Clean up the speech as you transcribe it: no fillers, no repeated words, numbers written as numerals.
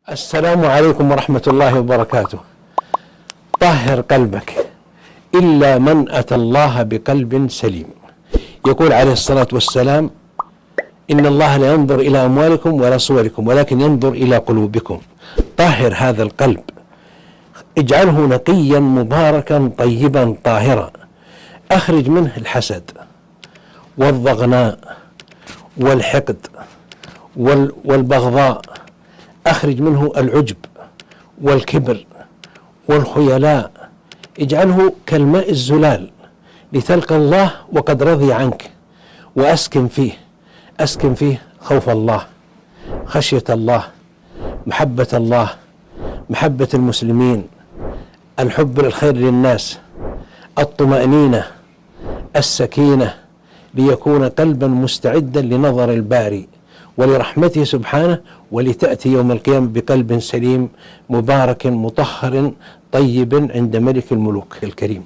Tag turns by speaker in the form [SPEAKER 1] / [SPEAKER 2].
[SPEAKER 1] السلام عليكم ورحمة الله وبركاته. طهر قلبك إلا من أتى الله بقلب سليم. يقول عليه الصلاة والسلام: إن الله لا ينظر إلى أموالكم ولا صوركم ولكن ينظر إلى قلوبكم. طهر هذا القلب، اجعله نقيا مباركا طيبا طاهرا، أخرج منه الحسد والضغناء والحقد والبغضاء، أخرج منه العجب والكبر والخيلاء، اجعله كالماء الزلال لتلقى الله وقد رضي عنك، وأسكن فيه خوف الله، خشية الله، محبة الله، محبة المسلمين، الحب للخير للناس، الطمأنينة، السكينة، ليكون قلبا مستعدا لنظر الباري ولرحمته سبحانه، ولتأتي يوم القيامة بقلب سليم مبارك مطهر طيب عند ملك الملوك الكريم.